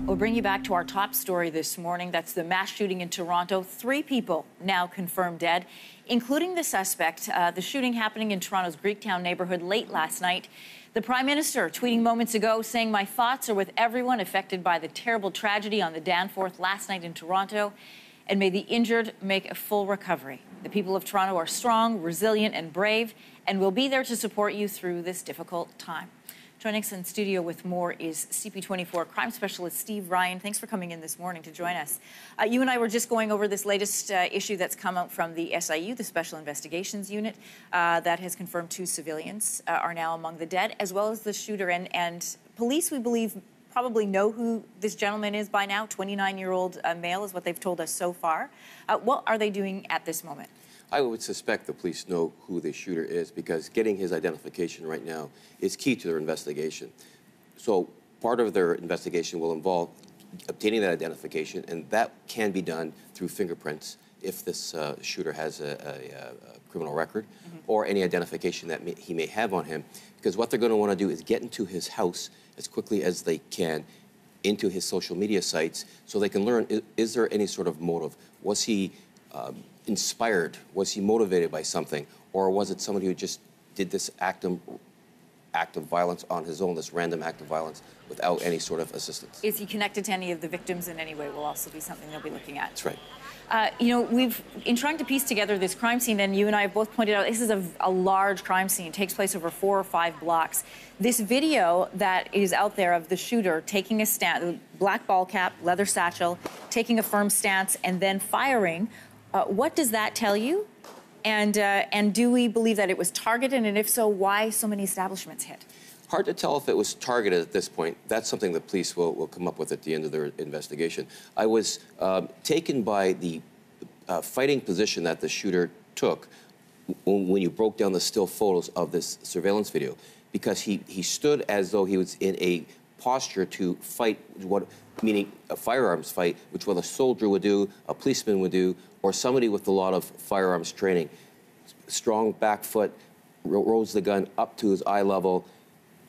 We'll bring you back to our top story this morning. That's the mass shooting in Toronto. 3 people now confirmed dead, including the suspect. The shooting happening in Toronto's Greektown neighborhood late last night. The Prime Minister tweeting moments ago saying, "My thoughts are with everyone affected by the terrible tragedy on the Danforth last night in Toronto, and may the injured make a full recovery. The people of Toronto are strong, resilient, and brave, and will be there to support you through this difficult time." Joining us in studio with more is CP24 crime specialist Steve Ryan. Thanks for coming in this morning to join us. You and I were just going over this latest issue that's come out from the SIU, the Special Investigations Unit, that has confirmed 2 civilians are now among the dead, as well as the shooter. And police, we believe, probably know who this gentleman is by now. 29-year-old male is what they've told us so far. What are they doing at this moment? I would suspect the police know who the shooter is because getting his identification right now is key to their investigation. So part of their investigation will involve obtaining that identification, and that can be done through fingerprints if this shooter has a criminal record or any identification that he may have on him, because what they're going to want to do is get into his house as quickly as they can, into his social media sites, so they can learn, is there any sort of motive? Was he inspired? Was he motivated by something? Or was it somebody who just did this act of violence on his own, this random act of violence, without any sort of assistance? Is he connected to any of the victims in any way will also be something they'll be looking at. That's right. You know, in trying to piece together this crime scene, and you and I have both pointed out, this is a large crime scene. It takes place over 4 or 5 blocks. This video that is out there of the shooter taking a stand, black ball cap, leather satchel, taking a firm stance, and then firing. What does that tell you? And do we believe that it was targeted? And if so, why so many establishments hit? Hard to tell if it was targeted at this point. That's something the police will come up with at the end of their investigation. I was taken by the fighting position that the shooter took when you broke down the still photos of this surveillance video, because he stood as though he was in a posture to fight, meaning a firearms fight, which what a soldier would do, a policeman would do, or somebody with a lot of firearms training. Strong back foot, rose the gun up to his eye level.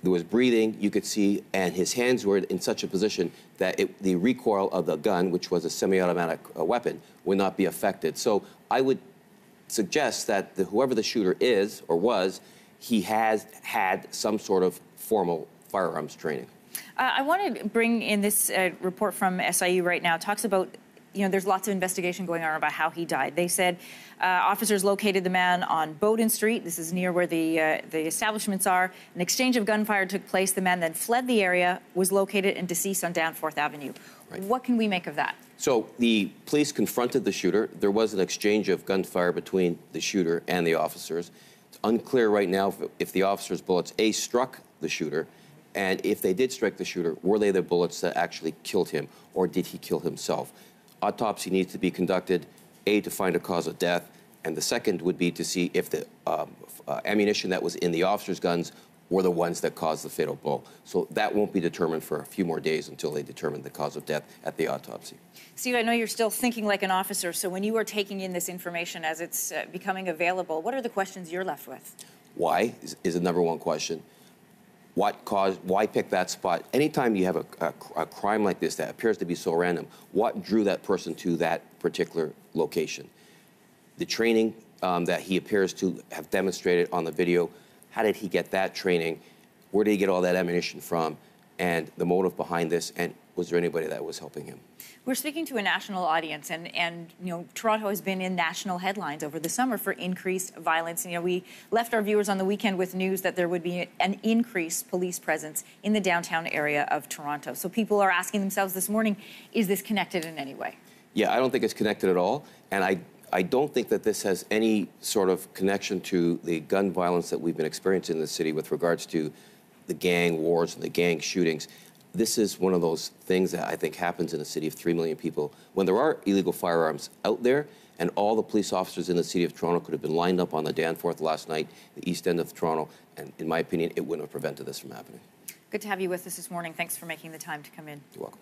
There was breathing, you could see, and his hands were in such a position that the recoil of the gun, which was a semi-automatic weapon, would not be affected. So I would suggest that whoever the shooter is or was, he has had some sort of formal firearms training. I want to bring in this report from SIU right now. It talks about, you know, there's lots of investigation going on about how he died. They said officers located the man on Bowden Street. This is near where the establishments are. An exchange of gunfire took place. The man then fled the area, was located and deceased on Danforth Avenue. Right. What can we make of that? So the police confronted the shooter. There was an exchange of gunfire between the shooter and the officers. It's unclear right now if the officers' bullets, A, struck the shooter, and if they did strike the shooter, were they the bullets that actually killed him, or did he kill himself? Autopsy needs to be conducted, A, to find a cause of death, and the second would be to see if the ammunition that was in the officers' guns were the ones that caused the fatal blow. So that won't be determined for a few more days until they determine the cause of death at the autopsy. Steve, I know you're still thinking like an officer, so when you are taking in this information as it's becoming available, what are the questions you're left with? Why is the #1 question. Why pick that spot? Anytime you have a crime like this that appears to be so random, what drew that person to that particular location? The training that he appears to have demonstrated on the video, how did he get that training? Where did he get all that ammunition from? And the motive behind this, and was there anybody that was helping him? We're speaking to a national audience, and you know, Toronto has been in national headlines over the summer for increased violence. You know, we left our viewers on the weekend with news that there would be an increased police presence in the downtown area of Toronto. So people are asking themselves this morning, is this connected in any way? Yeah, I don't think it's connected at all, and I don't think that this has any sort of connection to the gun violence that we've been experiencing in the city with regards to the gang wars and the gang shootings. This is one of those things that I think happens in a city of 3 million people. When there are illegal firearms out there, and all the police officers in the city of Toronto could have been lined up on the Danforth last night, the east end of Toronto, and in my opinion, it wouldn't have prevented this from happening. Good to have you with us this morning. Thanks for making the time to come in. You're welcome.